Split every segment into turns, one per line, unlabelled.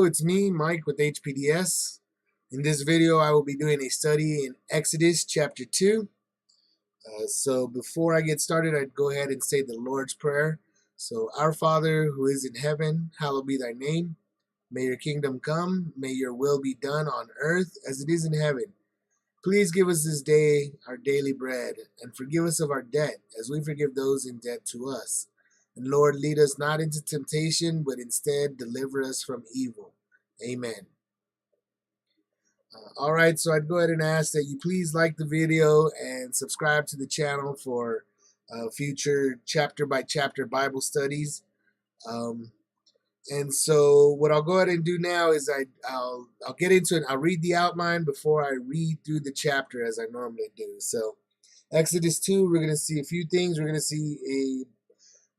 Hello, it's me, Mike with HPDS. In this video, I will be doing a study in Exodus chapter 2. So before I get started, I'd go ahead and say the Lord's Prayer. So, Our Father who is in heaven, hallowed be thy name. May your kingdom come, may your will be done on earth as it is in heaven. Please give us this day our daily bread, and forgive us of our debt, as we forgive those in debt to us. And Lord, lead us not into temptation, but instead deliver us from evil. Amen. All right, so I'd go ahead and ask that you please like the video and subscribe to the channel for future chapter-by-chapter Bible studies. And so what I'll go ahead and do now is I'll get into it. I'll read the outline before I read through the chapter as I normally do. So Exodus 2, we're going to see a few things. We're going to see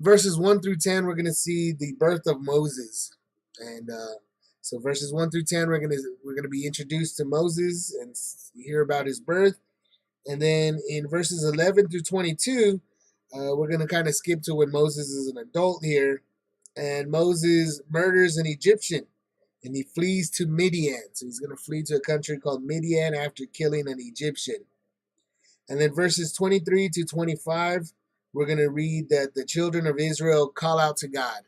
verses 1 through 10, we're going to see the birth of Moses. And so verses 1 through 10, we're going to be introduced to Moses and hear about his birth. And then in verses 11 through 22, we're going to kind of skip to when Moses is an adult here. And Moses murders an Egyptian, and he flees to Midian. So he's going to flee to a country called Midian after killing an Egyptian. And then verses 23 to 25, we're going to read that the children of Israel call out to God.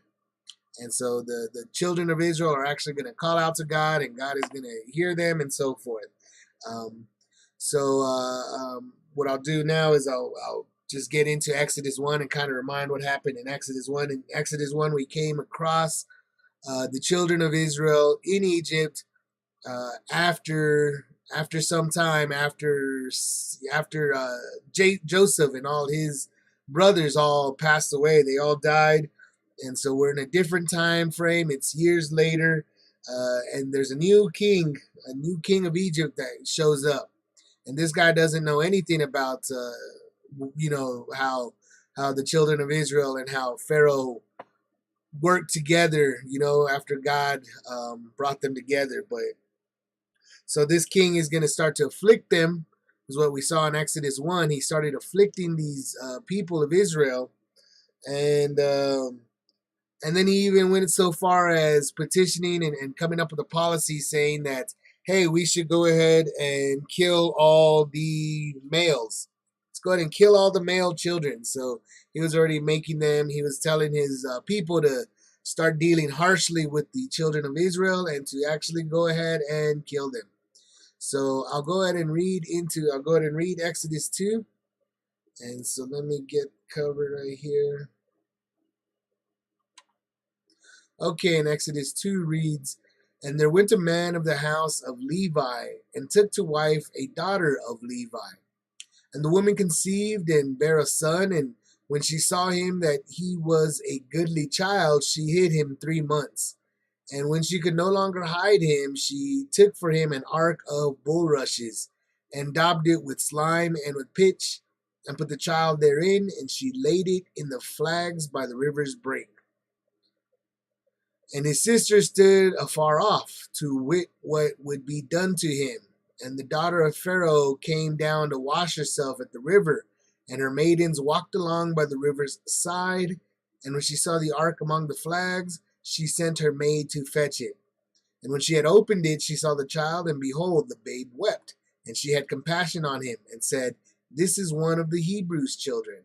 And so the children of Israel are actually going to call out to God, and God is going to hear them and so forth. What I'll do now is I'll just get into Exodus 1 and kind of remind what happened in Exodus 1. In Exodus 1, we came across the children of Israel in Egypt after some time, after Joseph and all his brothers all passed away. They all died. And so we're in a different time frame. It's years later. And there's a new king of Egypt that shows up. And this guy doesn't know anything about how the children of Israel and how Pharaoh worked together, after God brought them together. But so this king is going to start to afflict them, is what we saw in Exodus 1. He started afflicting these people of Israel, and then he even went so far as petitioning and coming up with a policy saying that, hey, we should go ahead and kill all the males. Let's go ahead and kill all the male children. So he was already he was telling his people to start dealing harshly with the children of Israel and to actually go ahead and kill them. So I'll go ahead and read Exodus 2. And so let me get covered right here. Okay, and Exodus 2 reads, "And there went a man of the house of Levi, and took to wife a daughter of Levi. And the woman conceived and bare a son, and when she saw him that he was a goodly child, she hid him 3 months. And when she could no longer hide him, she took for him an ark of bulrushes, and daubed it with slime and with pitch, and put the child therein, and she laid it in the flags by the river's brink. And his sister stood afar off, to wit what would be done to him. And the daughter of Pharaoh came down to wash herself at the river, and her maidens walked along by the river's side. And when she saw the ark among the flags, she sent her maid to fetch it. And when she had opened it, she saw the child, and behold, the babe wept. And she had compassion on him, and said, This is one of the Hebrews' children.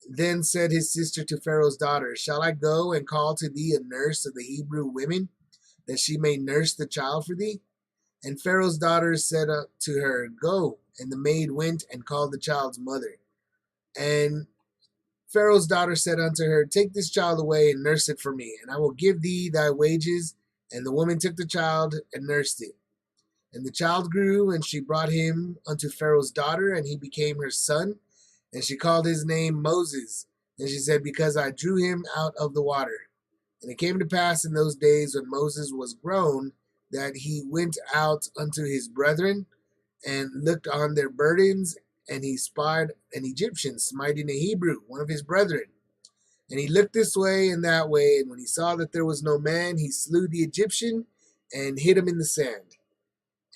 Then said his sister to Pharaoh's daughter, Shall I go and call to thee a nurse of the Hebrew women, that she may nurse the child for thee? And Pharaoh's daughter said to her, Go. And the maid went and called the child's mother. And Pharaoh's daughter said unto her, Take this child away and nurse it for me, and I will give thee thy wages. And the woman took the child and nursed it. And the child grew, and she brought him unto Pharaoh's daughter, and he became her son. And she called his name Moses. And she said, Because I drew him out of the water. And it came to pass in those days when Moses was grown, that he went out unto his brethren, and looked on their burdens, and he spied an Egyptian smiting a Hebrew, one of his brethren. And he looked this way and that way, and when he saw that there was no man, he slew the Egyptian, and hid him in the sand.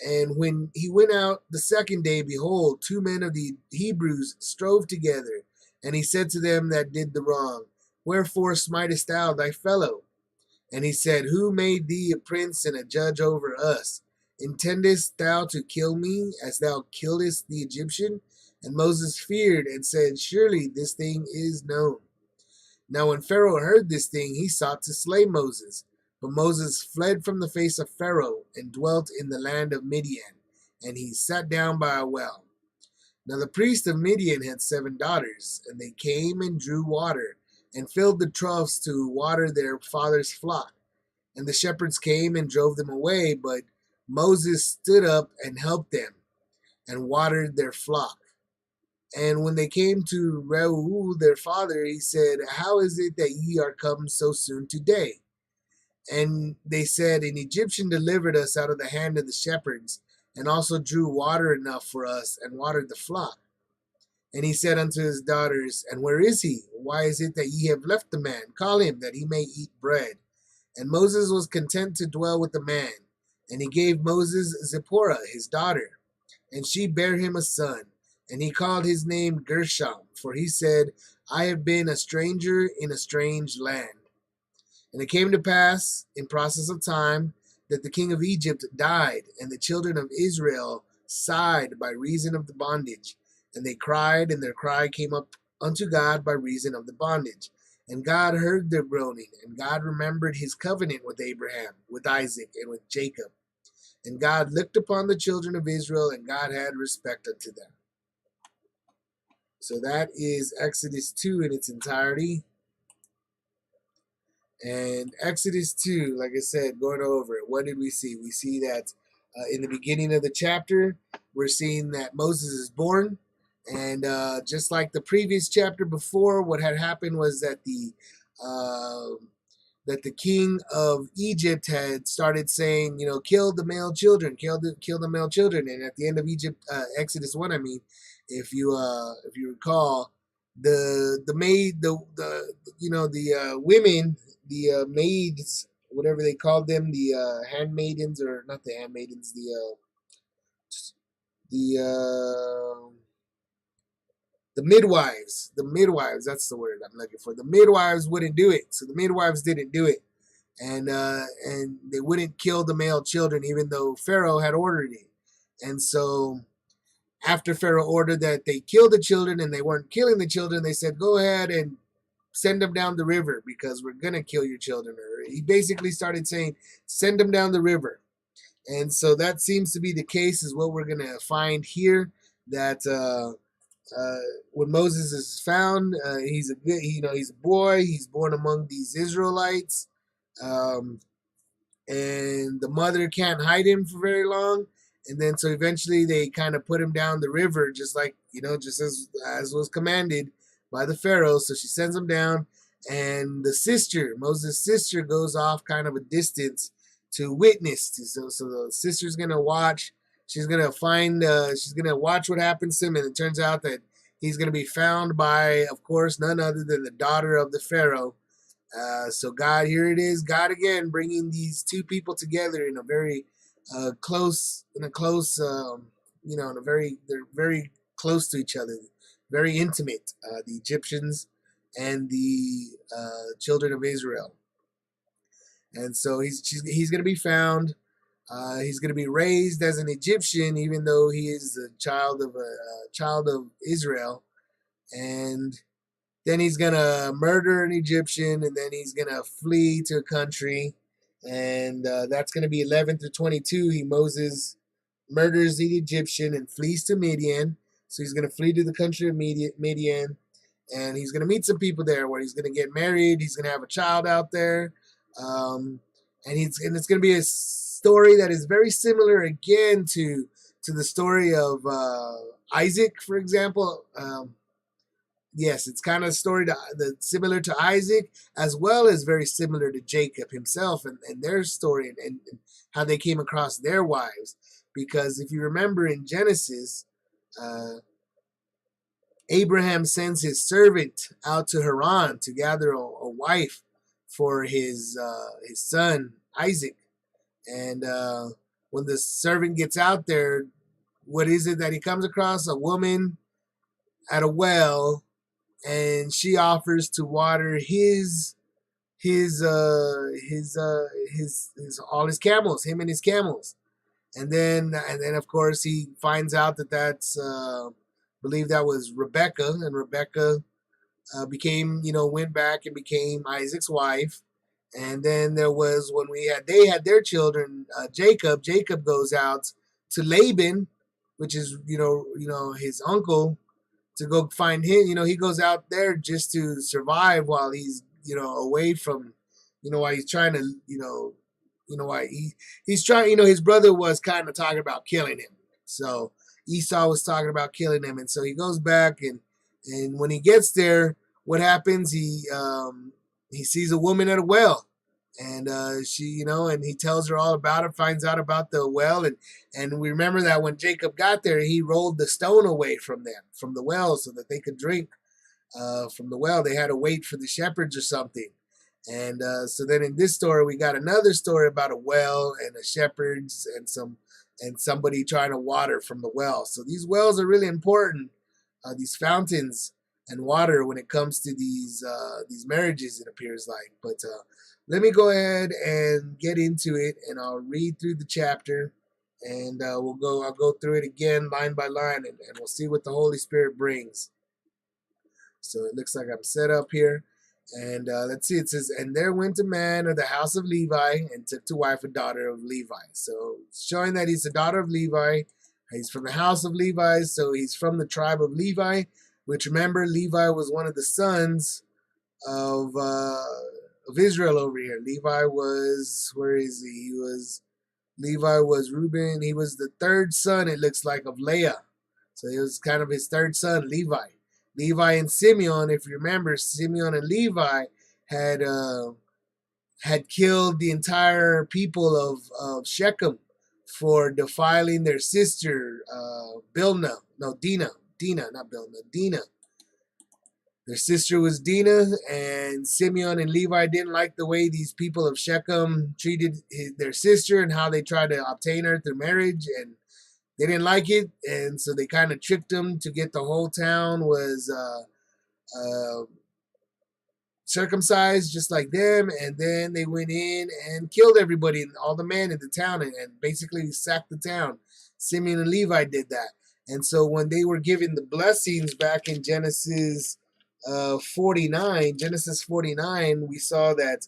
And when he went out the second day, behold, 2 men of the Hebrews strove together. And he said to them that did the wrong, Wherefore smitest thou thy fellow? And he said, Who made thee a prince and a judge over us? Intendest thou to kill me, as thou killedst the Egyptian? And Moses feared and said, Surely this thing is known. Now when Pharaoh heard this thing, he sought to slay Moses. But Moses fled from the face of Pharaoh and dwelt in the land of Midian, and he sat down by a well. Now the priest of Midian had 7 daughters, and they came and drew water, and filled the troughs to water their father's flock. And the shepherds came and drove them away, but Moses stood up and helped them, and watered their flock. And when they came to Reuel their father, he said, How is it that ye are come so soon today? And they said, An Egyptian delivered us out of the hand of the shepherds, and also drew water enough for us, and watered the flock. And he said unto his daughters, And where is he? Why is it that ye have left the man? Call him, that he may eat bread. And Moses was content to dwell with the man. And he gave Moses Zipporah, his daughter, and she bare him a son. And he called his name Gershom, for he said, I have been a stranger in a strange land. And it came to pass, in process of time, that the king of Egypt died, and the children of Israel sighed by reason of the bondage. And they cried, and their cry came up unto God by reason of the bondage. And God heard their groaning, and God remembered his covenant with Abraham, with Isaac, and with Jacob. And God looked upon the children of Israel, and God had respect unto them. So that is Exodus 2 in its entirety. And Exodus 2, like I said, going over it, what did we see? We see that in the beginning of the chapter, we're seeing that Moses is born. And just like the previous chapter before, what had happened was that the king of Egypt had started saying, kill the male children, kill the male children. And at the end of Exodus 1, if you recall, the women, the maids, whatever they called them, the handmaidens, or not the handmaidens, the midwives, that's the word I'm looking for. The midwives wouldn't do it. So the midwives didn't do it. And they wouldn't kill the male children, even though Pharaoh had ordered it. And so after Pharaoh ordered that they kill the children and they weren't killing the children, they said, go ahead and send them down the river because we're going to kill your children. Or he basically started saying, send them down the river. And so that seems to be the case, is what we're going to find here, that when Moses is found, he's a boy. He's born among these Israelites, and the mother can't hide him for very long. And then so eventually they kind of put him down the river, just like just as was commanded by the Pharaoh. So she sends him down, and Moses' sister, goes off kind of a distance to witness. So the sister's gonna watch. She's gonna watch what happens to him, and it turns out that he's gonna be found by, of course, none other than the daughter of the Pharaoh. So God, here it is, God again bringing these two people together in a very they're very close to each other, very intimate. The Egyptians and the children of Israel. And so he's gonna be found. He's going to be raised as an Egyptian, even though he is a child of Israel. And then he's going to murder an Egyptian, and then he's going to flee to a country. And that's going to be 11 through 22. Moses murders the Egyptian and flees to Midian. So he's going to flee to the country of Midian. And he's going to meet some people there where he's going to get married. He's going to have a child out there. And it's going to be a story that is very similar again to the story of Isaac, for example. Yes, it's kind of a story similar to Isaac, as well as very similar to Jacob himself and their story and how they came across their wives. Because if you remember in Genesis, Abraham sends his servant out to Haran to gather a wife for his son Isaac. And when the servant gets out there, what is it that he comes across? A woman at a well, and she offers to water his his all his camels, him and his camels. And then of course he finds out that that's believe that was Rebecca, and Rebecca became, went back and became Isaac's wife. And then there was when they had their children, Jacob. Jacob goes out to Laban, which is his uncle, to go find him. He goes out there just to survive while he's away from, while he's trying to, why he's trying. His brother was kind of talking about killing him. So Esau was talking about killing him, and so he goes back, and when he gets there, what happens? He sees a woman at a well, and she, and he tells her all about it, finds out about the well, and we remember that when Jacob got there, he rolled the stone away from the well, so that they could drink from the well. They had to wait for the shepherds or something. And so then in this story, we got another story about a well and the shepherds and somebody trying to water from the well. So these wells are really important, these fountains and water, when it comes to these marriages, it appears like. But let me go ahead and get into it, and I'll read through the chapter, and I'll go through it again line by line, and we'll see what the Holy Spirit brings. So it looks like I'm set up here. And let's see, it says, and there went a man of the house of Levi and took to wife a daughter of Levi. So showing that he's a daughter of Levi. He's from the house of Levi, so he's from the tribe of Levi, which, remember, Levi was one of the sons of Israel over here. Levi was, where is he? Levi was Reuben. He was the third son, it looks like, of Leah. So he was kind of his third son, Levi. Levi and Simeon, if you remember, Simeon and Levi had killed the entire people of Shechem for defiling their sister, Dina, not Bilna, Dina. Their sister was Dina, and Simeon and Levi didn't like the way these people of Shechem treated their sister and how they tried to obtain her through marriage, and they didn't like it, and so they kind of tricked them to get the whole town was circumcised just like them, and then they went in and killed everybody, all the men in the town, and basically sacked the town. Simeon and Levi did that. And so when they were given the blessings back in Genesis 49, we saw that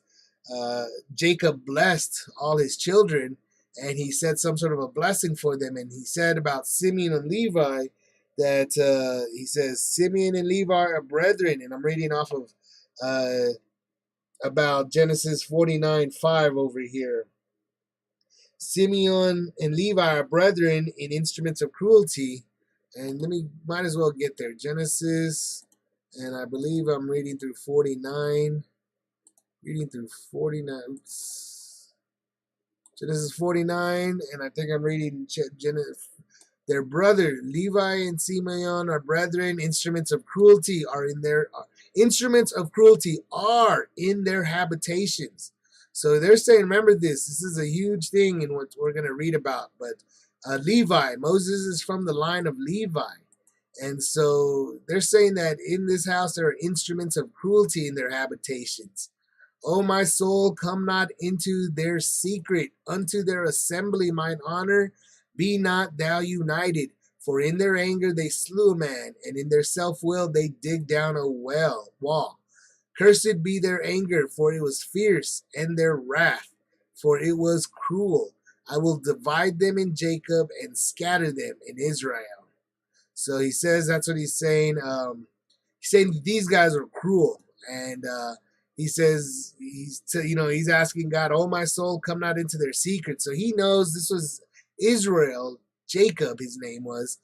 Jacob blessed all his children, and he said some sort of a blessing for them. And he said about Simeon and Levi that he says, Simeon and Levi are brethren. And I'm reading off of about Genesis 49:5 over here. Simeon and Levi are brethren in instruments of cruelty. And might as well get there. Genesis, and I believe I'm reading through 49. Oops. Genesis 49, and I think I'm reading their brother Levi and Simeon are brethren. Instruments of cruelty are in their habitations. So they're saying, remember this. This is a huge thing in what we're going to read about. But Levi, Moses is from the line of Levi, and so they're saying that in this house there are instruments of cruelty in their habitations. O my soul, come not into their secret, unto their assembly mine honor, be not thou united. For in their anger they slew a man, and in their self-will they dig down a wall. Cursed be their anger, for it was fierce, and their wrath, for it was cruel. I will divide them in Jacob, and scatter them in Israel. So he says, that's what he's saying. He's saying that these guys are cruel, and he says, he's asking God, oh, my soul, come not into their secret. So he knows this was Israel, Jacob, his name was,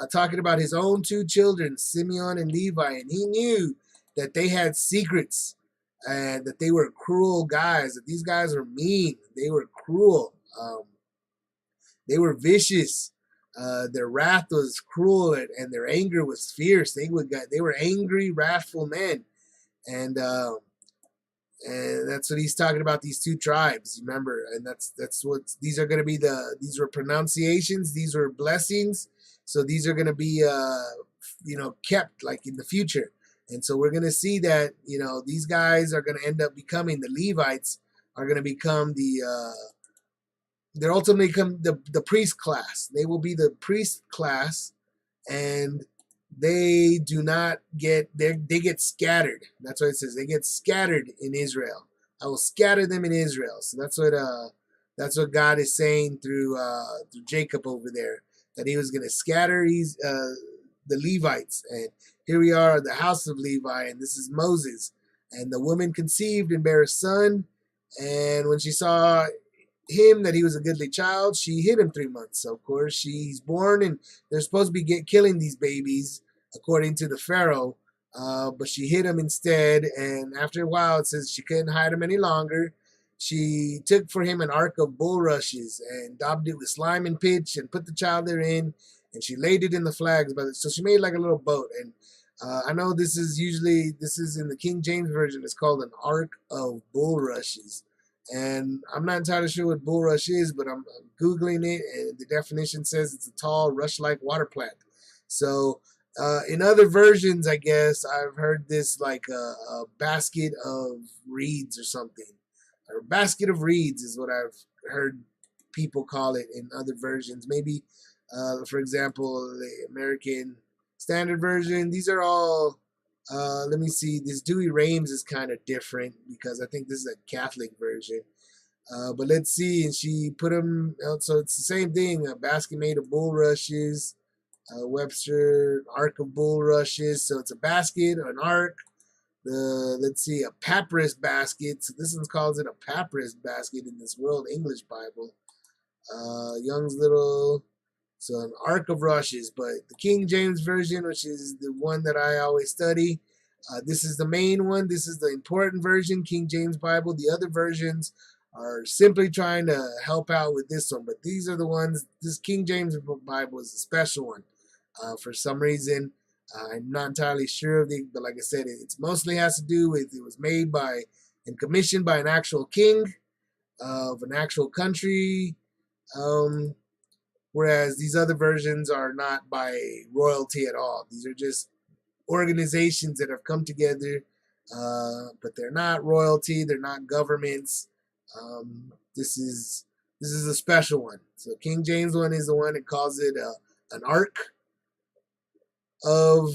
talking about his own two children, Simeon and Levi. And he knew that they had secrets and that they were cruel guys, that these guys were mean. They were cruel. They were vicious. Their wrath was cruel, and their anger was fierce. They were angry, wrathful men. And that's what he's talking about, these two tribes, remember, and that's what these are going to be. These were pronunciations, these were blessings, so these are going to be kept like in the future. And so we're going to see that, these guys are going to end up becoming the Levites, are going to become they're ultimately become the priest class. They will be the priest class, and they do not they get scattered. That's what it says. They get scattered in Israel. I will scatter them in Israel. So that's what God is saying through Jacob over there, that he was going to scatter the Levites. And here we are, the house of Levi, and this is Moses. And the woman conceived and bare a son, and when she saw him that he was a goodly child, she hid him 3 months. So of course he's born, and they're supposed to be killing these babies according to the Pharaoh, but she hid him instead. And after a while, it says she couldn't hide him any longer. She took for him an ark of bulrushes and daubed it with slime and pitch and put the child therein, and she laid it in the flags. So she made like a little boat. And I know this is in the King James Version. It's called an ark of bulrushes. And I'm not entirely sure what bulrush is, but I'm Googling it, and the definition says it's a tall, rush-like water plant. So in other versions, I guess, I've heard this like a basket of reeds or something. Or a basket of reeds is what I've heard people call it in other versions. Maybe, for example, the American Standard Version. These are all... let me see. This Dewey Rames is kind of different because I think this is a Catholic version. But let's see. And she put them out. So it's the same thing. A basket made of bulrushes. Webster, ark of bulrushes. So it's a basket or an ark. Let's see, a papyrus basket. So this one calls it a papyrus basket in this World English Bible. Young's Little... So an ark of rushes, but the King James Version, which is the one that I always study, this is the main one. This is the important version, King James Bible. The other versions are simply trying to help out with this one, but these are the ones. This King James Bible is a special one for some reason. I'm not entirely sure of it, but like I said, it mostly has to do with it was made by and commissioned by an actual king of an actual country. Whereas these other versions are not by royalty at all. These are just organizations that have come together, but they're not royalty. They're not governments. This is a special one. So King James one is the one that calls it an ark of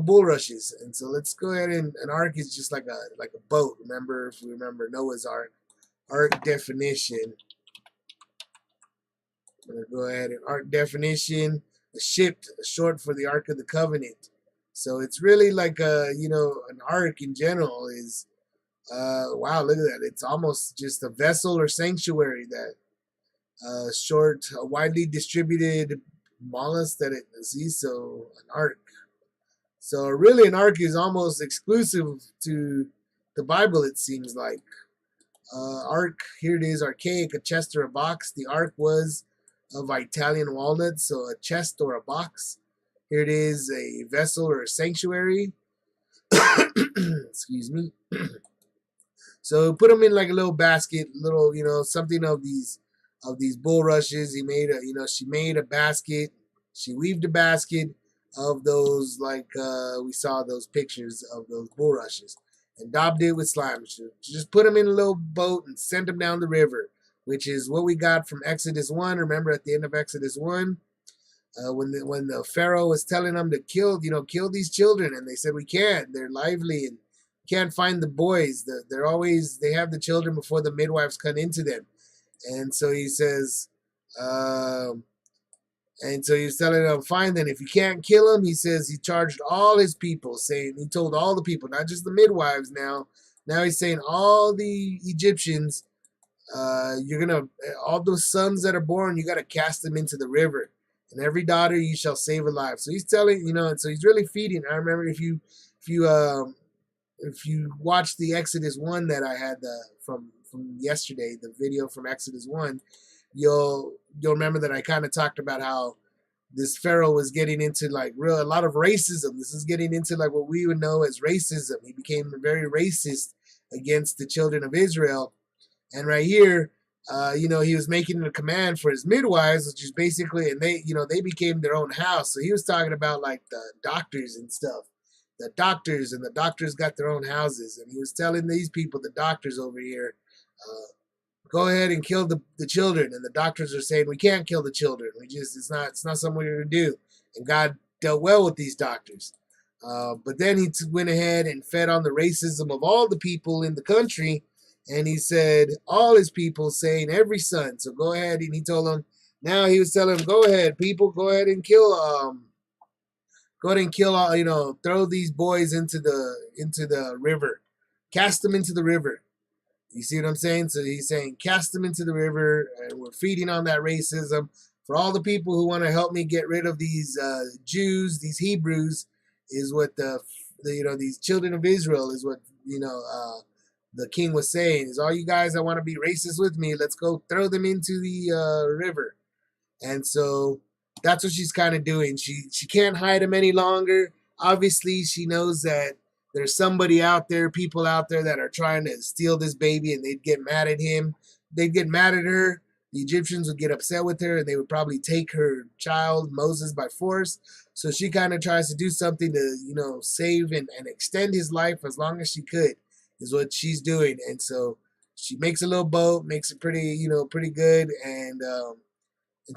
bulrushes. And so let's go ahead, and an ark is just like a boat. If we remember Noah's Ark. Ark definition. I'm going to go ahead and ark definition, a ship, short for the Ark of the Covenant. So it's really like an ark in general is, wow, look at that. It's almost just a vessel or sanctuary that short, a widely distributed mollusk that it sees. So an ark. So really an ark is almost exclusive to the Bible, it seems like. Ark, here it is, archaic, a chest or a box. The ark was of Italian walnut, so a chest or a box. Here it is, a vessel or a sanctuary. Excuse me. So put them in like a little basket, little, something of these bulrushes. She made a basket. She weaved a basket of those, like we saw those pictures of those bulrushes, and daubed it with slime. She just put them in a little boat and sent them down the river, which is what we got from Exodus 1. Remember at the end of Exodus 1, when the Pharaoh was telling them to kill these children, and they said, we can't, they're lively, and can't find the boys. They have the children before the midwives come into them. And so he says, and so he's telling them, fine then, if you can't kill them, he says he charged all his people, saying, he told all the people, not just the midwives now he's saying all the Egyptians, all those sons that are born, you got to cast them into the river, and every daughter you shall save alive. So he's telling, and so he's really feeding. I remember if you watch the Exodus 1 that I had from yesterday, the video from Exodus 1, you'll remember that I kind of talked about how this Pharaoh was getting into like a lot of racism. This is getting into like what we would know as racism. He became very racist against the children of Israel. And right here, he was making a command for his midwives, which is basically, and they became their own house. So he was talking about like the doctors and stuff, and the doctors got their own houses, and he was telling these people, the doctors over here, go ahead and kill the children, and the doctors are saying we can't kill the children. It's not something we're gonna do, and God dealt well with these doctors. But then he went ahead and fed on the racism of all the people in the country, and he said all his people, saying every son. So go ahead, and he told them. Now he was telling them, go ahead, people, go ahead and kill all, throw these boys into the river, cast them into the river. You see what I'm saying? So he's saying, cast them into the river, and we're feeding on that racism. For all the people who want to help me get rid of these Jews, these Hebrews, is what these children of Israel is what the king was saying. Is all you guys that want to be racist with me, let's go throw them into the river. And so that's what she's kind of doing. She can't hide him any longer. Obviously, she knows that there's somebody out there, people out there that are trying to steal this baby, and they'd get mad at him. They'd get mad at her. The Egyptians would get upset with her, and they would probably take her child, Moses, by force. So she kind of tries to do something to, save and extend his life as long as she could, is what she's doing. And so she makes a little boat, makes it pretty good, and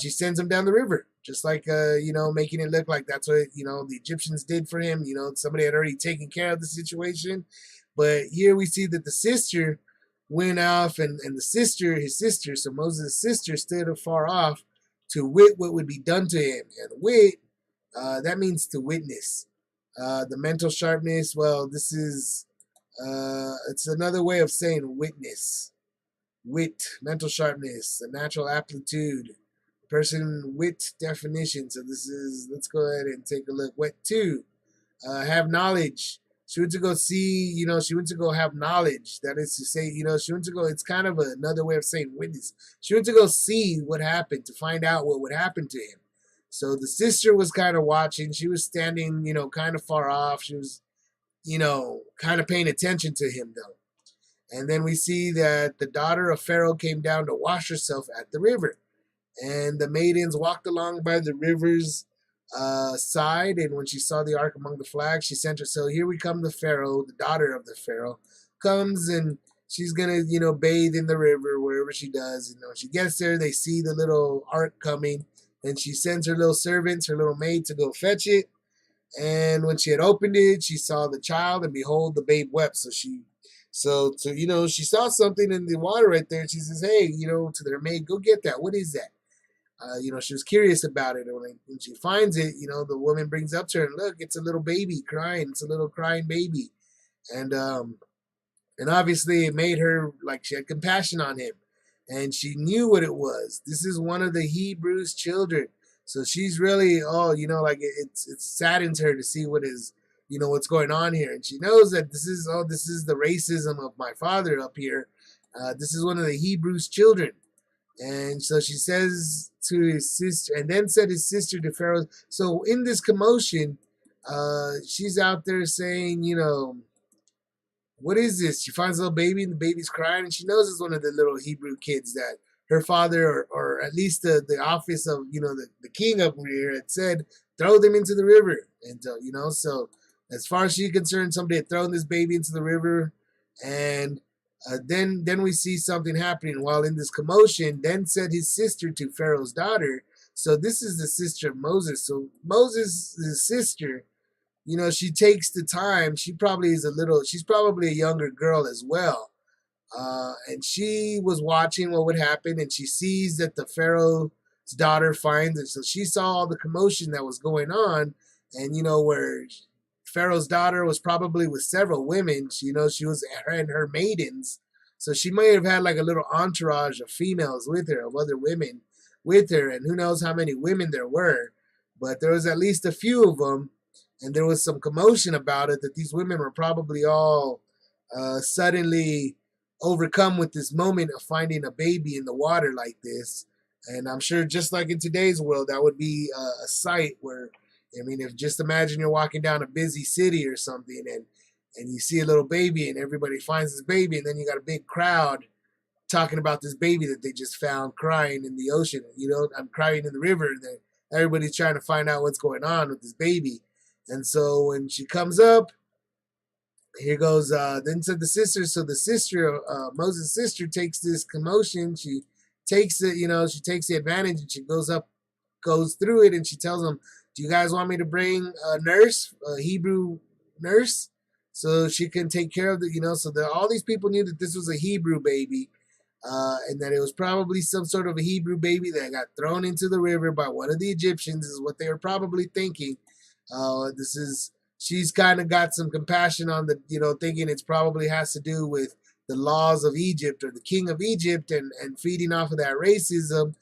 she sends him down the river, just like making it look like that's what the Egyptians did for him. Somebody had already taken care of the situation, but here we see that the sister went off, and his sister, so Moses' sister, stood afar off to wit what would be done to him. And wit, that means to witness. The mental sharpness. Well, this is it's another way of saying witness. Wit, mental sharpness, a natural aptitude. Person wit definition. So let's go ahead and take a look. What two? Have knowledge. She went to go see, she went to go have knowledge. That is to say, she went to go, it's kind of another way of saying witness. She went to go see what happened, to find out what would happen to him. So the sister was kind of watching. She was standing, kind of far off. She was, kind of paying attention to him, though. And then we see that the daughter of Pharaoh came down to wash herself at the river. And the maidens walked along by the river's side, and when she saw the ark among the flags, she sent her. So here we come to Pharaoh, the daughter of the Pharaoh, comes, and she's gonna, bathe in the river wherever she does. And when she gets there, they see the little ark coming, and she sends her little servants, her little maid, to go fetch it. And when she had opened it, she saw the child, and behold, the babe wept. So she saw something in the water right there, and she says, hey, to their maid, go get that. What is that? She was curious about it. And when she finds it, the woman brings up to her, and look, it's a little baby crying. It's a little crying baby. And obviously it made her, like, she had compassion on him. And she knew what it was. This is one of the Hebrews' children. So she's really, it saddens her to see what's going on here. And she knows that this is the racism of my father up here. This is one of the Hebrews' children. And so she says to his sister, and then said his sister to Pharaoh. So in this commotion, she's out there saying, what is this? She finds a little baby, and the baby's crying, and she knows it's one of the little Hebrew kids that her father, or at least the office of, the king up here had said, throw them into the river. And, so as far as she's concerned, somebody had thrown this baby into the river. And then we see something happening while in this commotion. Then said his sister to Pharaoh's daughter. So this is the sister of Moses. So Moses' sister, she takes the time. She's probably a younger girl as well. And she was watching what would happen, and she sees that the Pharaoh's daughter finds it. So she saw all the commotion that was going on, and where Pharaoh's daughter was probably with several women. She was and her maidens. So she may have had like a little entourage of females with her, of other women with her, and who knows how many women there were. But there was at least a few of them, and there was some commotion about it, that these women were probably all suddenly overcome with this moment of finding a baby in the water like this. And I'm sure, just like in today's world, that would be a sight where, if just imagine you're walking down a busy city or something, and you see a little baby, and everybody finds this baby, and then you got a big crowd talking about this baby that they just found crying in the ocean. I'm crying in the river. And everybody's trying to find out what's going on with this baby. And so when she comes up, here goes. Then said the sister. So the sister, Moses' sister, takes this commotion. She takes it. She takes the advantage, and she goes through it, and she tells them, "Do you guys want me to bring a nurse, a Hebrew nurse, so she can take care of the?" So all these people knew that this was a Hebrew baby, and that it was probably some sort of a Hebrew baby that got thrown into the river by one of the Egyptians. Is what they were probably thinking. This is She's kind of got some compassion on the, thinking it's probably has to do with the laws of Egypt or the king of Egypt, and feeding off of that racism.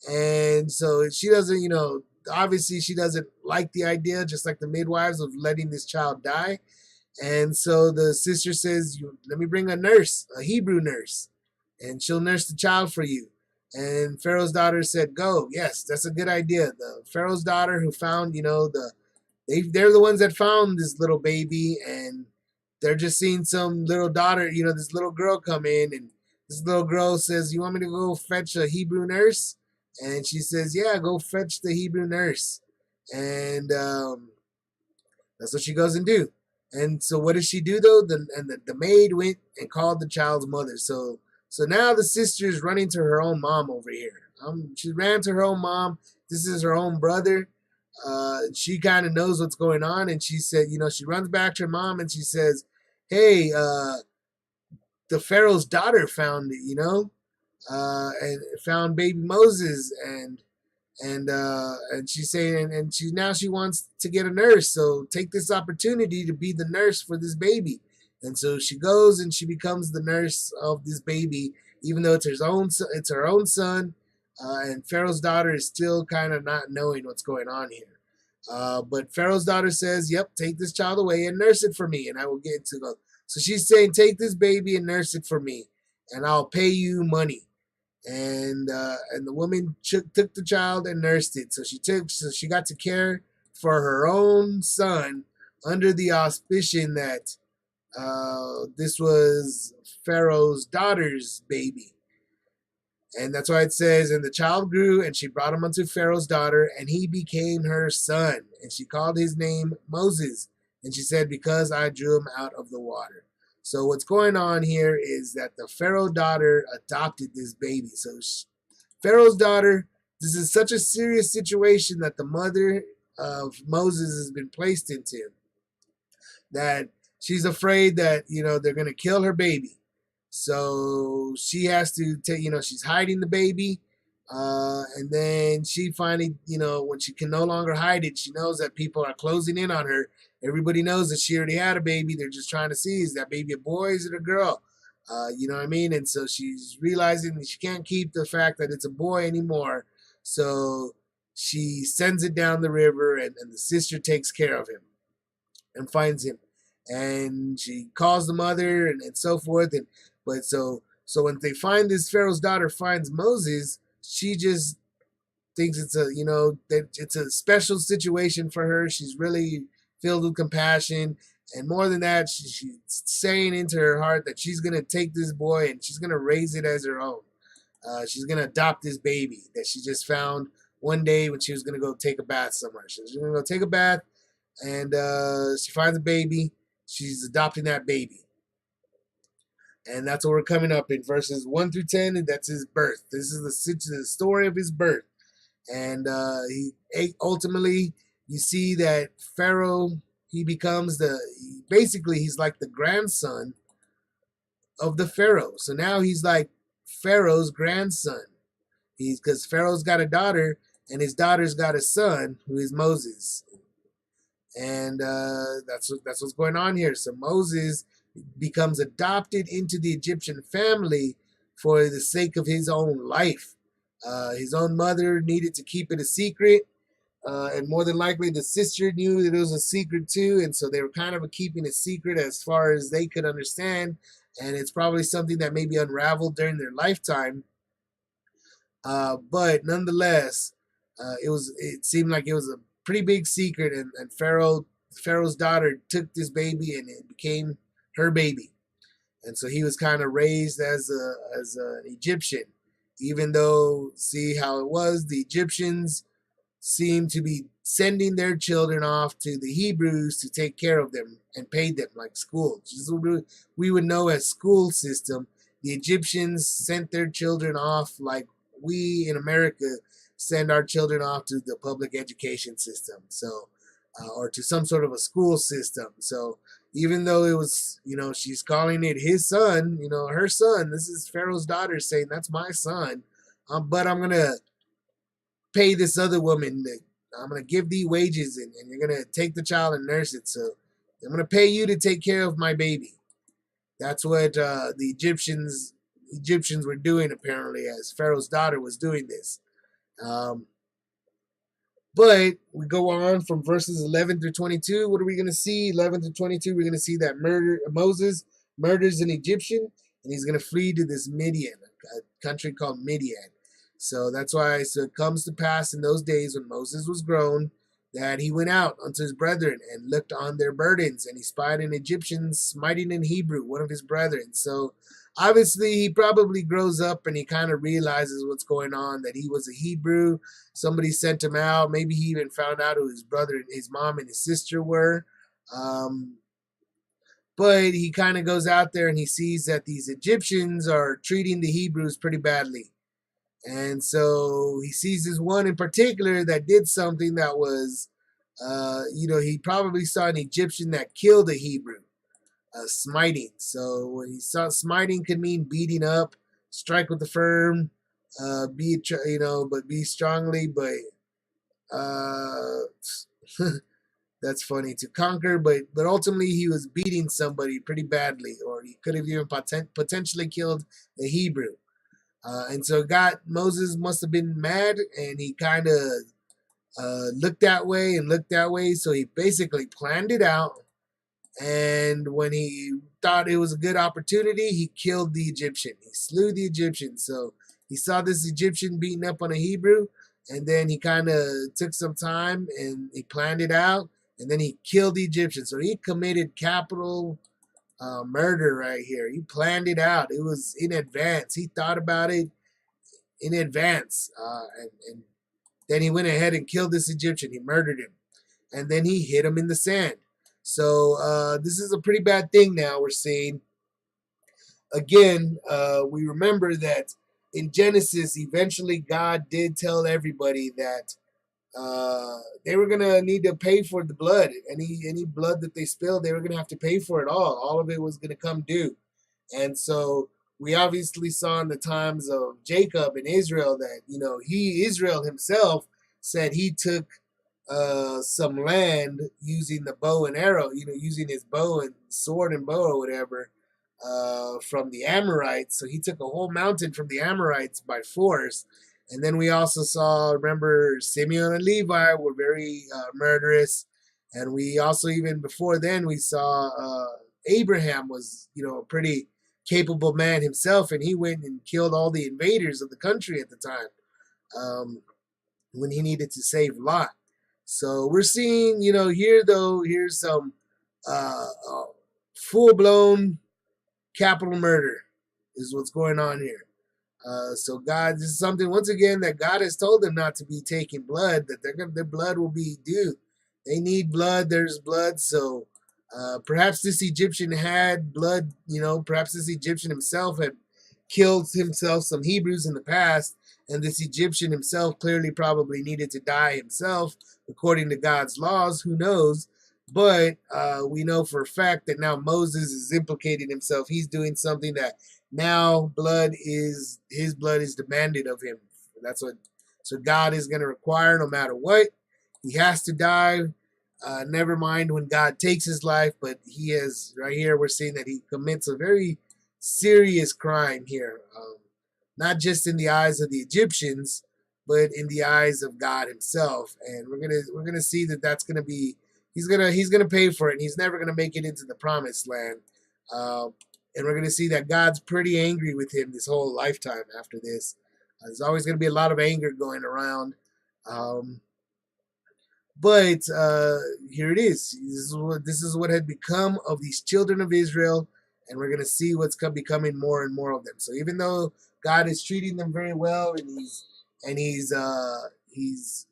And so she doesn't, obviously she doesn't like the idea, just like the midwives, of letting this child die. And so the sister says, let me bring a nurse, a Hebrew nurse, and she'll nurse the child for you. And Pharaoh's daughter said, go. Yes, that's a good idea. The Pharaoh's daughter who found, they're the ones that found this little baby, and they're just seeing some little daughter, this little girl come in, and this little girl says, you want me to go fetch a Hebrew nurse? And she says, yeah, go fetch the Hebrew nurse. And that's what she goes and do. And so what does she do though? The maid went and called the child's mother. So now the sister is running to her own mom over here. She ran to her own mom. This is her own brother. She kind of knows what's going on, and she said, she runs back to her mom and she says, hey, the Pharaoh's daughter found it, and found baby Moses, and she's saying, and she wants to get a nurse, so take this opportunity to be the nurse for this baby. And so she goes and she becomes the nurse of this baby, even though it's her own son. And Pharaoh's daughter is still kind of not knowing what's going on here. But Pharaoh's daughter says, yep, take this child away and nurse it for me, and I will get to go. So she's saying, take this baby and nurse it for me, and I'll pay you money. And the woman took the child and nursed it. So she got to care for her own son under the auspicion that this was Pharaoh's daughter's baby. And that's why it says, and the child grew, and she brought him unto Pharaoh's daughter, and he became her son. And she called his name Moses. And she said, because I drew him out of the water. So what's going on here is that the Pharaoh daughter adopted this baby. So Pharaoh's daughter, this is such a serious situation that the mother of Moses has been placed into, that she's afraid that, they're going to kill her baby. So she has to take, she's hiding the baby. And then she finally, when she can no longer hide it, she knows that people are closing in on her. Everybody knows that she already had a baby. They're just trying to see, is that baby a boy, is it a girl? You know what I mean? And so she's realizing that she can't keep the fact that it's a boy anymore. So she sends it down the river, and the sister takes care of him and finds him. And she calls the mother, and so forth. But so when they find this, Pharaoh's daughter finds Moses, she just thinks that it's a special situation for her. She's really filled with compassion. And more than that, she's saying into her heart that she's going to take this boy and she's going to raise it as her own. She's going to adopt this baby that she just found one day when she was going to go take a bath somewhere. She's going to go take a bath, and she finds a baby. She's adopting that baby. And that's what we're coming up in verses 1 through 10, and that's his birth. This is the story of his birth. And ultimately, you see that Pharaoh, he becomes he's like the grandson of the Pharaoh. So now he's like Pharaoh's grandson. Because Pharaoh's got a daughter, and his daughter's got a son, who is Moses. And that's what's going on here. So Moses becomes adopted into the Egyptian family for the sake of his own life. His own mother needed to keep it a secret, and more than likely the sister knew that it was a secret too, and so they were kind of keeping a secret as far as they could understand, and it's probably something that maybe unraveled during their lifetime. But nonetheless, it seemed like it was a pretty big secret, and Pharaoh's daughter took this baby, and it became her baby. and so he was kind of raised as an Egyptian, even though see how it was the Egyptians seem to be sending their children off to the Hebrews to take care of them and pay them like school. Just what we would know as school system. The Egyptians sent their children off like we in America send our children off to the public education system. So, or to some sort of a school system. So, even though it was, she's calling it his son, her son, this is Pharaoh's daughter saying, that's my son. But I'm going to pay this other woman. I'm going to give thee wages, and you're going to take the child and nurse it. So I'm going to pay you to take care of my baby. That's what the Egyptians were doing, apparently, as Pharaoh's daughter was doing this. But we go on from verses 11 through 22. What are we going to see? 11 through 22, we're going to see that Moses murders an Egyptian, and he's going to flee to this Midian, a country called Midian. So that's why it comes to pass in those days when Moses was grown, that he went out unto his brethren and looked on their burdens, and he spied an Egyptian smiting an Hebrew, one of his brethren. So obviously he probably grows up and he kind of realizes what's going on, that he was a Hebrew. Somebody sent him out. Maybe he even found out who his brother, his mom, and his sister were. But he kind of goes out there and he sees that these Egyptians are treating the Hebrews pretty badly. And so he sees this one in particular that did something that was, he probably saw an Egyptian that killed a Hebrew, smiting. So when he saw smiting could mean beating up, strike with the firm, but be strongly, but that's funny, to conquer, but ultimately he was beating somebody pretty badly, or he could have even potentially killed the Hebrew. And so Moses must have been mad, and he kind of looked that way and looked that way. So he basically planned it out. And when he thought it was a good opportunity, he killed the Egyptian. He slew the Egyptian. So he saw this Egyptian beating up on a Hebrew, and then he kind of took some time and he planned it out, and then he killed the Egyptian. So he committed capital murder right here. He planned it out. It was in advance. He thought about it in advance. And then he went ahead and killed this Egyptian. He murdered him. And then he hid him in the sand. So this is a pretty bad thing now we're seeing. Again, we remember that in Genesis, eventually God did tell everybody that they were gonna need to pay for the blood. Any blood that they spilled, they were gonna have to pay for it all. All of it was gonna come due. And so we obviously saw in the times of Jacob and Israel that Israel himself said he took some land using the bow and arrow, using his bow and sword and bow or whatever, from the Amorites. So he took a whole mountain from the Amorites by force. And then we also saw, remember, Simeon and Levi were very murderous. And we also, even before then, we saw Abraham was, a pretty capable man himself. And he went and killed all the invaders of the country at the time, when he needed to save Lot. So we're seeing, here's some full-blown capital murder is what's going on here. So God, this is something, once again, that God has told them not to be taking blood, that their blood will be due. They need blood. There's blood. So perhaps this Egyptian had blood, perhaps this Egyptian himself had killed himself some Hebrews in the past, and this Egyptian himself clearly probably needed to die himself according to God's laws. Who knows? But we know for a fact that now Moses is implicating himself. He's doing something that now his blood is demanded of him. So God is going to require, no matter what. He has to die. Never mind when God takes his life, but he has, right here, we're seeing that he commits a very serious crime here. Not just in the eyes of the Egyptians, but in the eyes of God himself. And we're gonna see that that's gonna be, he's gonna pay for it, and he's never gonna make it into the promised land. And we're gonna see that God's pretty angry with him this whole lifetime after this. There's always gonna be a lot of anger going around. But here it is. This is what had become of these children of Israel. and we're going to see what's becoming more and more of them. So even though God is treating them very well, and he's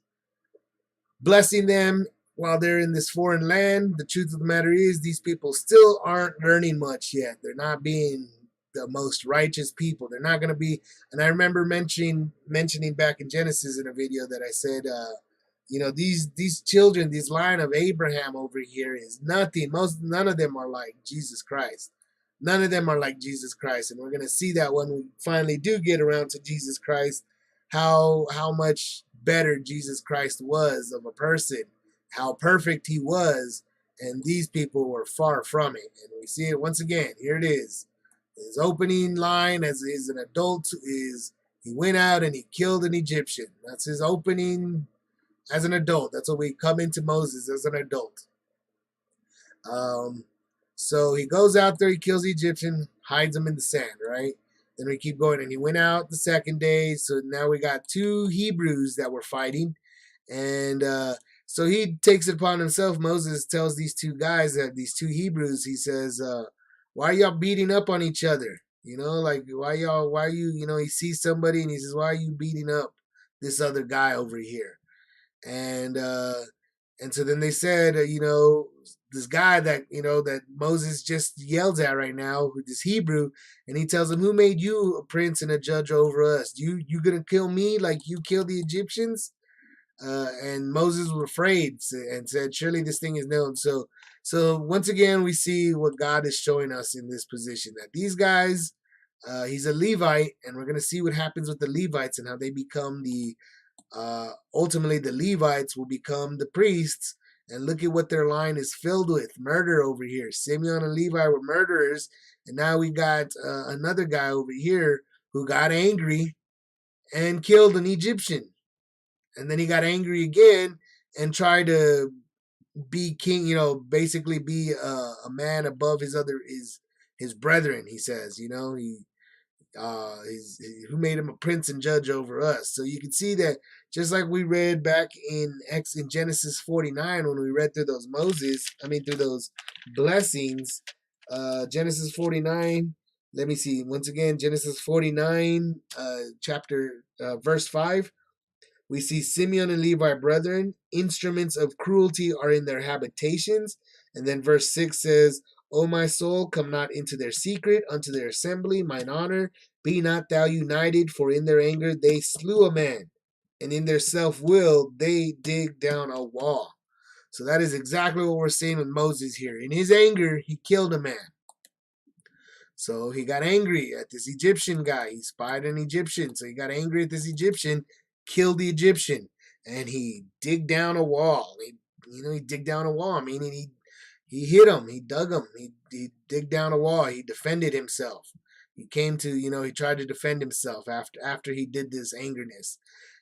blessing them while they're in this foreign land, the truth of the matter is these people still aren't learning much yet. They're not being the most righteous people. They're not going to be. And I remember mentioning back in Genesis in a video that I said, these children, this line of Abraham over here is nothing. None of them are like Jesus Christ. None of them are like Jesus Christ, and we're going to see that when we finally do get around to Jesus Christ, how much better Jesus Christ was of a person, how perfect he was, and these people were far from it. And we see it once again. Here it is. His opening line as an adult is, he went out and he killed an Egyptian. That's his opening as an adult. That's what we come into Moses as an adult. So he goes out there, he kills the Egyptian, hides him in the sand, right? Then we keep going, and he went out the second day. So now we got two Hebrews that were fighting, and so he takes it upon himself. Moses tells these two guys, that these two Hebrews, he says, "Why are y'all beating up on each other? Like why are you? He sees somebody and he says, why are you beating up this other guy over here?" And so then they said, this guy that Moses just yells at right now, this Hebrew, and he tells him, "Who made you a prince and a judge over us? You gonna kill me like you killed the Egyptians?" And Moses was afraid and said, "Surely this thing is known." So once again, we see what God is showing us in this position, that these guys, he's a Levite, and we're gonna see what happens with the Levites and how they become ultimately the Levites will become the priests. And look at what their line is filled with: murder over here. Simeon and Levi were murderers, and now we got another guy over here who got angry and killed an Egyptian, and then he got angry again and tried to be king. Basically be a man above his brethren. He says, who made him a prince and judge over us. So you can see that, just like we read back in Genesis 49, when we read through those through those blessings, Genesis 49, let me see, once again, Genesis 49, verse 5, we see Simeon and Levi brethren, instruments of cruelty are in their habitations. And then verse 6 says, "O my soul, come not into their secret, unto their assembly, mine honor. Be not thou united, for in their anger they slew a man, and in their self-will they dig down a wall." So that is exactly what we're seeing with Moses here. In his anger, he killed a man. So he got angry at this Egyptian guy. He spied an Egyptian. So he got angry at this Egyptian, killed the Egyptian, and he digged down a wall. He digged down a wall, meaning he hit him, he dug him, he digged down a wall, he defended himself. He came to, he tried to defend himself after he did this angerness.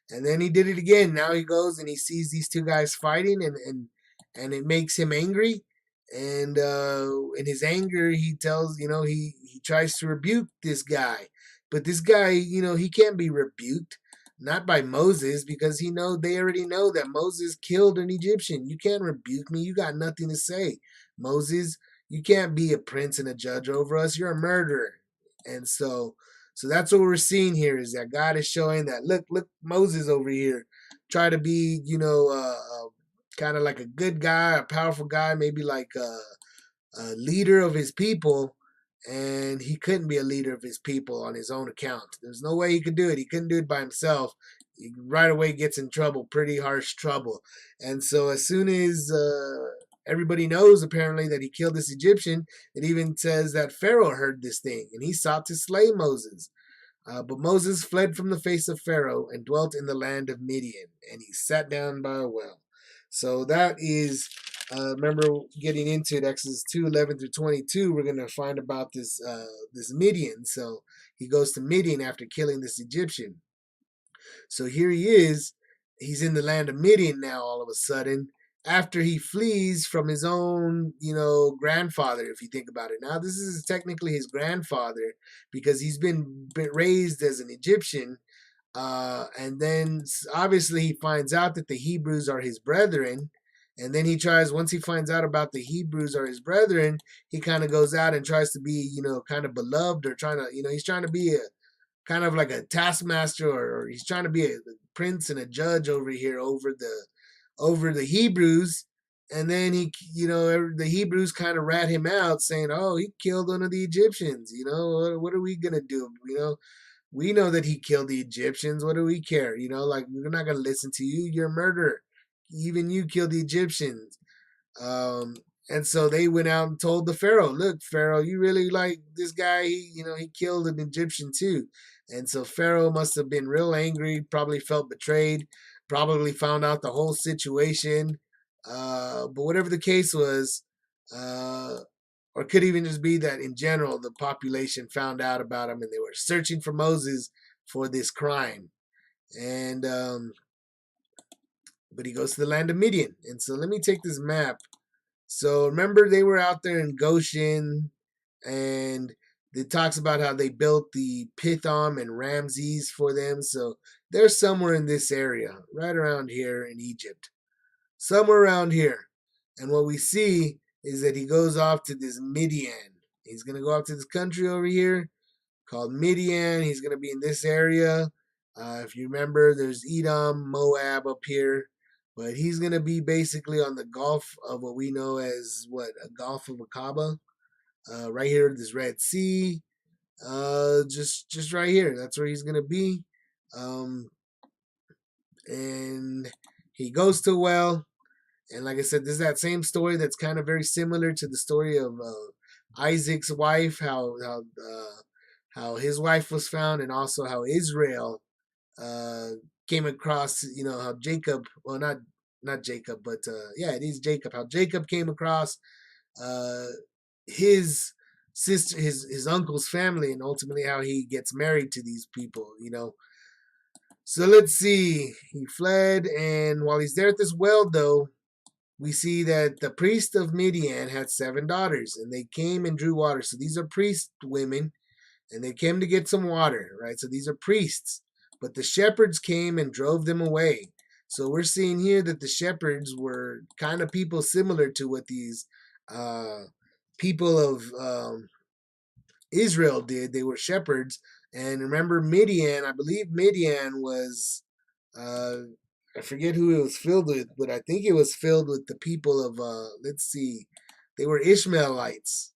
And then he did it again. Now he goes and he sees these two guys fighting, and it makes him angry. And in his anger, he tells, he tries to rebuke this guy. But this guy, he can't be rebuked. Not by Moses, because they already know that Moses killed an Egyptian. You can't rebuke me. You got nothing to say. Moses, you can't be a prince and a judge over us. You're a murderer. And so that's what we're seeing here, is that God is showing that, look Moses over here, try to be, kind of like a good guy, a powerful guy, maybe like a leader of his people, and he couldn't be a leader of his people on his own account. There's no way he could do it. He couldn't do it by himself. He right away gets in trouble, pretty harsh trouble. And so as soon as everybody knows, apparently, that he killed this Egyptian, it even says that Pharaoh heard this thing, and he sought to slay Moses. But Moses fled from the face of Pharaoh and dwelt in the land of Midian, and he sat down by a well. So that is, remember getting into it, Exodus 2:11 through 22, we're going to find about this Midian. So he goes to Midian after killing this Egyptian. So here he is. He's in the land of Midian now all of a sudden, after he flees from his own, grandfather, if you think about it. Now, this is technically his grandfather, because he's been raised as an Egyptian. And then obviously he finds out that the Hebrews are his brethren, And then he tries, once he finds out about the Hebrews are his brethren, he kind of goes out and tries to be, kind of beloved, or trying to, he's trying to be a kind of like a taskmaster, or he's trying to be a prince and a judge over here over the Hebrews. And then the Hebrews kind of rat him out, saying, "Oh, he killed one of the Egyptians. What are we gonna do? We know that he killed the Egyptians. What do we care? Like, we're not gonna listen to you. You're a murderer. Even you killed the Egyptians." Um, and so they went out and told the Pharaoh, "Look, Pharaoh, you really like this guy? He killed an Egyptian too." And so Pharaoh must have been real angry, probably felt betrayed, probably found out the whole situation. But whatever the case was, uh, or could even just be that in general the population found out about him and they were searching for Moses for this crime. And but he goes to the land of Midian. And so let me take this map. So remember, they were out there in Goshen, and it talks about how they built the Pithom and Ramses for them. So they're somewhere in this area, right around here in Egypt, somewhere around here. And what we see is that he goes off to this Midian. He's going to go off to this country over here called Midian. He's going to be in this area. If you remember, there's Edom, Moab up here. But he's going to be basically on the Gulf of what we know as a Gulf of Aqaba. Right here, this Red Sea. Just right here. That's where he's going to be. And he goes to a well. And like I said, this is that same story that's kind of very similar to the story of Isaac's wife, how his wife was found, and also how Israel came across, how Jacob, well, not Jacob, but yeah, it is Jacob. How Jacob came across uh, his sister, his uncle's family, and ultimately how he gets married to these people. So let's see. He fled, and while he's there at this well, though, we see that the priest of Midian had 7 daughters, and they came and drew water. So these are priest women, and they came to get some water, right? So these are priests. But the shepherds came and drove them away. So we're seeing here that the shepherds were kind of people similar to what these people of Israel did. They were shepherds. And remember, Midian, I believe Midian was, I forget who it was filled with, but I think it was filled with the people of, let's see, they were Ishmaelites.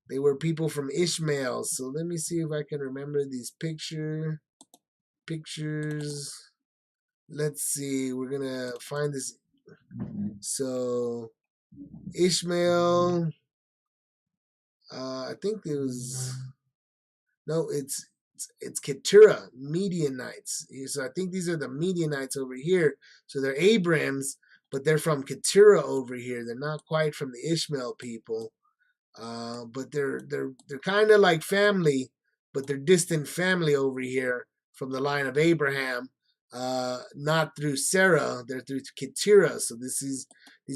They were people from Ishmael. So let me see if I can remember these pictures. Let's see. We're gonna find this. So Ishmael. I think it was no. It's Keturah, Midianites. So I think these are the Midianites over here. So they're Abrams, but they're from Keturah over here. They're not quite from the Ishmael people. But they're kind of like family, but they're distant family over here from the line of Abraham. Not through Sarah, they're through Keturah. So these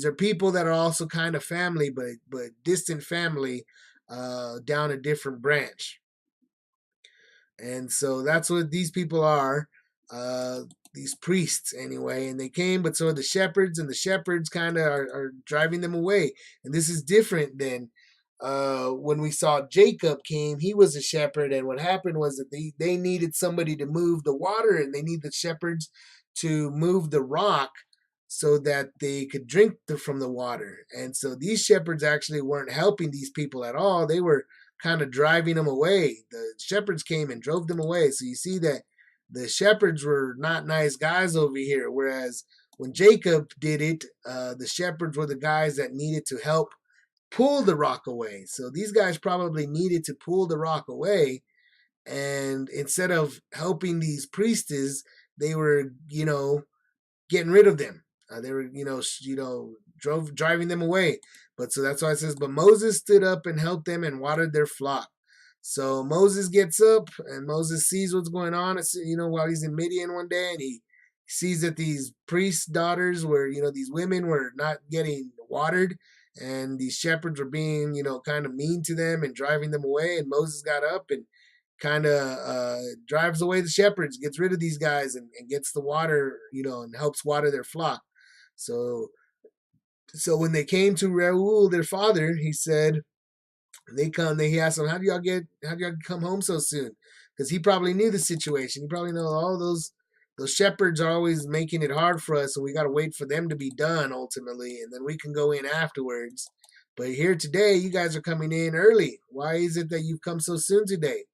are people that are also kind of family, but distant family, down a different branch. And so that's what these people are. These priests anyway, and they came, but so are the shepherds, and the shepherds kind of are driving them away. And this is different than when we saw Jacob came. He was a shepherd, and what happened was that they needed somebody to move the water, and they need the shepherds to move the rock so that they could drink from the water. And so these shepherds actually weren't helping these people at all. They were kind of driving them away. The shepherds came and drove them away. So you see that the shepherds were not nice guys over here, whereas when Jacob did it, the shepherds were the guys that needed to help pull the rock away. So these guys probably needed to pull the rock away, and instead of helping these priestess, they were, getting rid of them. They were, driving them away. But so that's why it says, but Moses stood up and helped them and watered their flock. So Moses gets up and Moses sees what's going on. While he's in Midian one day, and he sees that these priest daughters were, these women were not getting watered, and these shepherds were being, kind of mean to them and driving them away. And Moses got up and kind of drives away the shepherds, gets rid of these guys, and gets the water, and helps water their flock. So So when they came to Reuel, their father, he said, he asked them, how do y'all come home so soon? Because he probably knew the situation. He probably know all those shepherds are always making it hard for us, and we got to wait for them to be done ultimately, and then we can go in afterwards. But here today, you guys are coming in early. Why is it that you've come so soon today?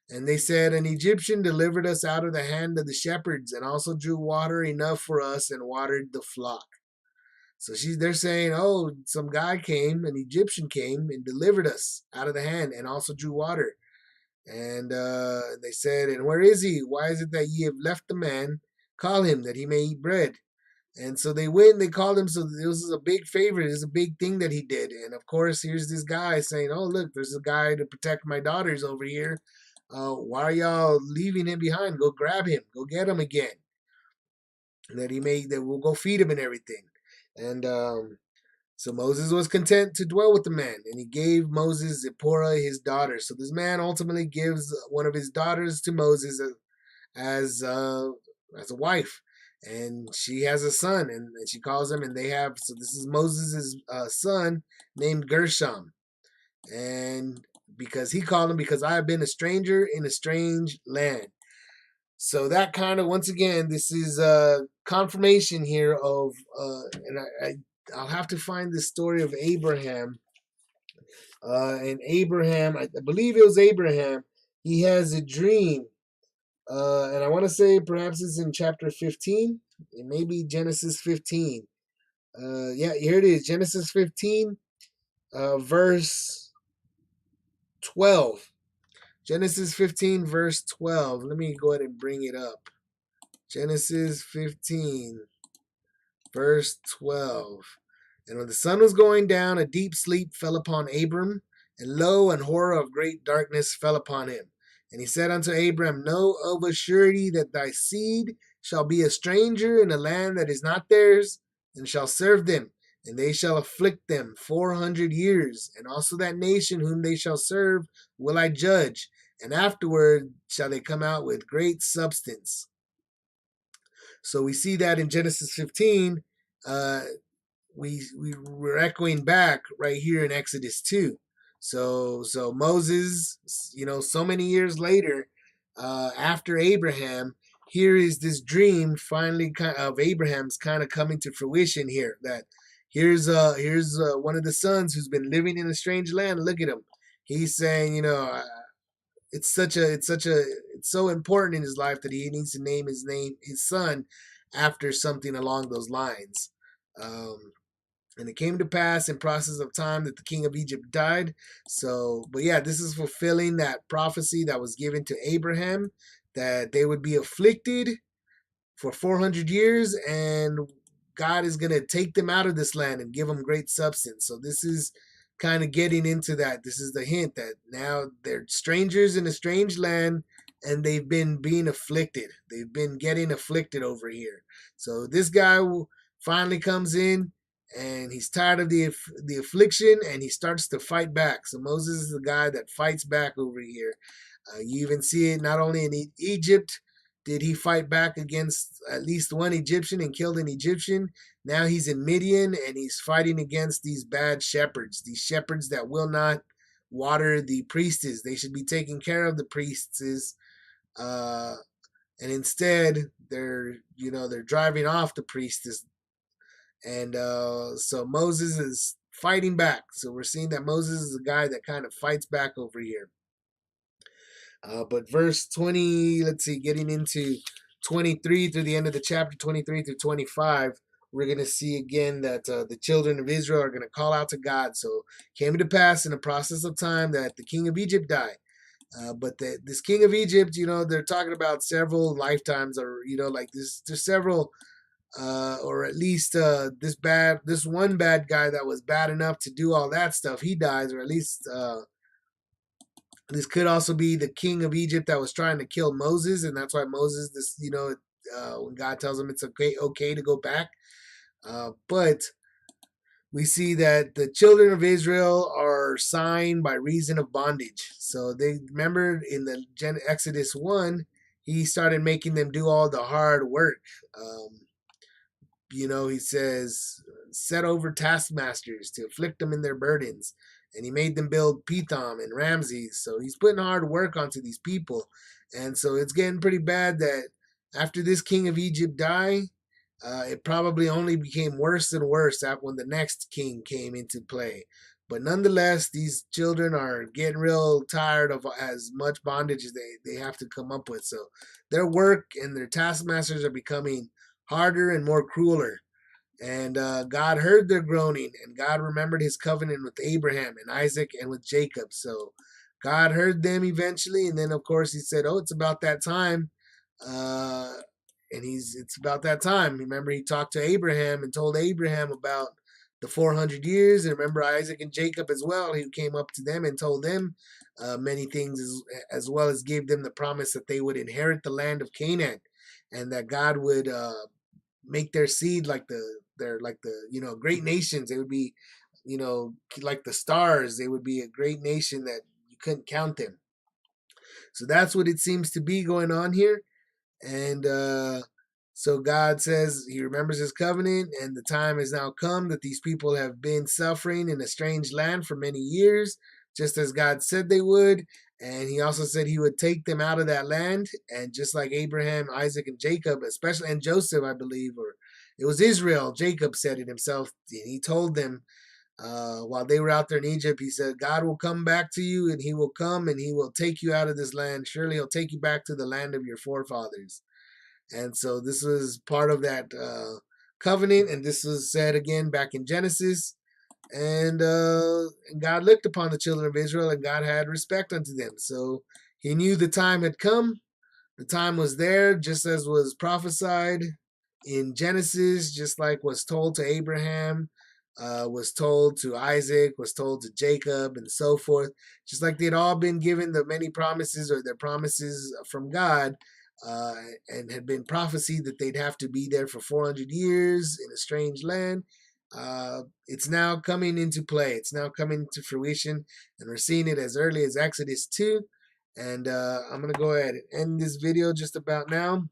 And they said, an Egyptian delivered us out of the hand of the shepherds, and also drew water enough for us and watered the flock. So they're saying, oh, some guy came, an Egyptian came and delivered us out of the hand and also drew water. And they said, and where is he? Why is it that ye have left the man? Call him that he may eat bread. And so they went and they called him. So this is a big favor. This is a big thing that he did. And of course, here's this guy saying, oh, look, there's a guy to protect my daughters over here. Why are y'all leaving him behind? Go grab him. Go get him again. That we'll go feed him and everything. And so Moses was content to dwell with the man, and he gave Moses Zipporah his daughter. So this man ultimately gives one of his daughters to Moses as as a wife, and she has a son, and she calls him, and they have. So this is Moses' son named Gershom, and because he called him, because I have been a stranger in a strange land. So that kind of, once again, this is a confirmation here of, and I'll have to find the story of Abraham. And Abraham, I believe it was Abraham, he has a dream. And I want to say perhaps it's in chapter 15. It may be Genesis 15. Yeah, here it is, Genesis 15, verse 12. Genesis 15, verse 12. Let me go ahead and bring it up. Genesis 15, verse 12. And when the sun was going down, a deep sleep fell upon Abram, and lo, an horror of great darkness fell upon him. And he said unto Abram, know of a surety that thy seed shall be a stranger in a land that is not theirs, and shall serve them, and they shall afflict them 400 years. And also that nation whom they shall serve will I judge, and afterward shall they come out with great substance. So we see that in Genesis 15, we're echoing back right here in Exodus 2. So Moses, so many years later, after Abraham, here is this dream finally of Abraham's kind of coming to fruition here. That here's one of the sons who's been living in a strange land. Look at him. He's saying, it's so important in his life that he needs to name his son after something along those lines. And it came to pass in process of time that the king of Egypt died. So, but yeah, this is fulfilling that prophecy that was given to Abraham, that they would be afflicted for 400 years, and God is going to take them out of this land and give them great substance. So this is kind of getting into that. This is the hint that now they're strangers in a strange land, and they've been being afflicted. They've been getting afflicted over here. So this guy finally comes in, and he's tired of the affliction, and he starts to fight back. So Moses is the guy that fights back over here. You even see it not only in Egypt did he fight back against at least one Egyptian and killed an Egyptian. Now he's in Midian, and he's fighting against these bad shepherds, these shepherds that will not water the priestess. They should be taking care of the priestesses, and instead they're driving off the priestess. And so Moses is fighting back. So we're seeing that Moses is a guy that kind of fights back over here. But verse 20, let's see, getting into 23 through the end of the chapter, 23 through 25, we're going to see again that the children of Israel are going to call out to God. So it came to pass in the process of time that the king of Egypt died. But this king of Egypt, they're talking about several lifetimes, or, like there's several, or at least this one bad guy that was bad enough to do all that stuff, he dies, or at least this could also be the king of Egypt that was trying to kill Moses, and that's why Moses, when God tells him it's okay to go back. But we see that the children of Israel are signed by reason of bondage. So they remember in the Exodus 1, he started making them do all the hard work. he says, set over taskmasters to afflict them in their burdens. And he made them build Pithom and Ramses. So he's putting hard work onto these people. And so it's getting pretty bad that after this king of Egypt died, it probably only became worse and worse when the next king came into play. But nonetheless, these children are getting real tired of as much bondage as they have to come up with. So their work and their taskmasters are becoming harder and more crueler. And God heard their groaning, and God remembered his covenant with Abraham and Isaac and with Jacob. So God heard them eventually, and then of course he said, "Oh, it's about that time." Uh, and it's about that time. Remember, he talked to Abraham and told Abraham about the 400 years, and remember Isaac and Jacob as well. He came up to them and told them many things, as well as gave them the promise that they would inherit the land of Canaan, and that God would make their seed like the great nations. They would be like the stars. They would be a great nation that you couldn't count them. So that's what it seems to be going on here. And so God says he remembers his covenant, and the time has now come that these people have been suffering in a strange land for many years, just as God said they would. And he also said he would take them out of that land. And just like Abraham, Isaac, and Jacob, especially, and Joseph, I believe, or it was Israel, Jacob said it himself. He told them while they were out there in Egypt, he said, God will come back to you, and he will come and he will take you out of this land. Surely he'll take you back to the land of your forefathers. And so this was part of that covenant, and this was said again back in Genesis. And God looked upon the children of Israel, and God had respect unto them. So he knew the time had come. The time was there, just as was prophesied in Genesis, just like was told to Abraham, was told to Isaac, was told to Jacob, and so forth. Just like they'd all been given the many promises, or their promises from God, and had been prophesied that they'd have to be there for 400 years in a strange land. It's now coming into play. It's now coming to fruition, and we're seeing it as early as Exodus 2. And I'm going to go ahead and end this video just about now,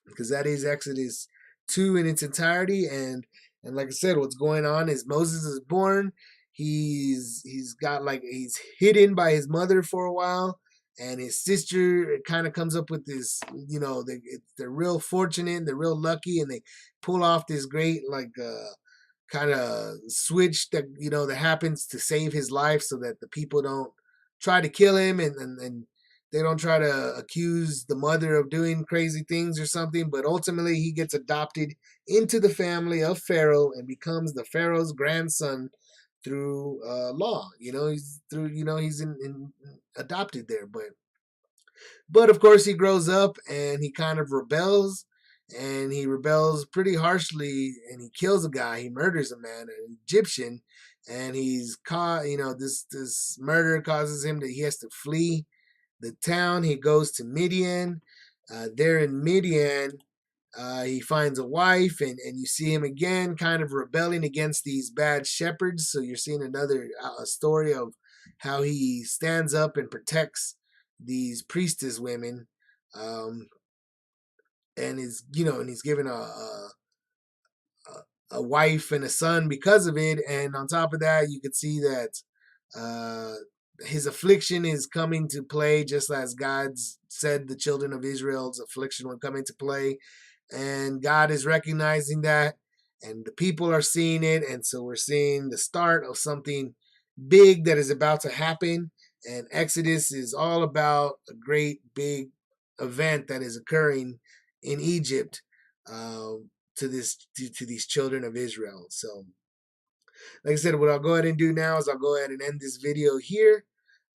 because that is Exodus 2 in its entirety. And like I said, what's going on is Moses is born. He's hidden by his mother for a while, and his sister kind of comes up with this, they're real fortunate, they're real lucky, and they pull off this great kind of switch that happens to save his life, so that the people don't try to kill him, and they don't try to accuse the mother of doing crazy things or something. But ultimately he gets adopted into the family of Pharaoh and becomes the Pharaoh's grandson through law. He's adopted there. But of course he grows up and he kind of rebels, and he rebels pretty harshly, and he kills a guy. He murders a man, an Egyptian, and he's caught. This murder causes him he has to flee the town. He goes to Midian. There in Midian, he finds a wife, and you see him again kind of rebelling against these bad shepherds. So you're seeing another story of how he stands up and protects these priestess women, and he's given a wife and a son because of it. And on top of that, you could see that his affliction is coming to play, just as God said the children of Israel's affliction would come into play. And God is recognizing that, and the people are seeing it. And so we're seeing the start of something big that is about to happen. And Exodus is all about a great big event that is occurring in Egypt to these children of Israel. So like I said, what I'll go ahead and do now is I'll go ahead and end this video here.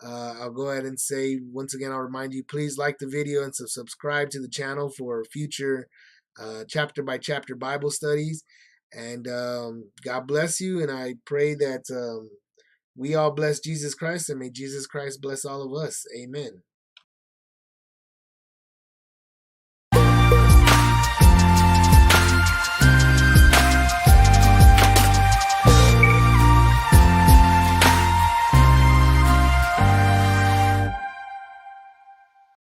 I'll go ahead and say, once again, I'll remind you, please like the video and subscribe to the channel for future chapter by chapter Bible studies. And God bless you. And I pray that we all bless Jesus Christ, and may Jesus Christ bless all of us. Amen.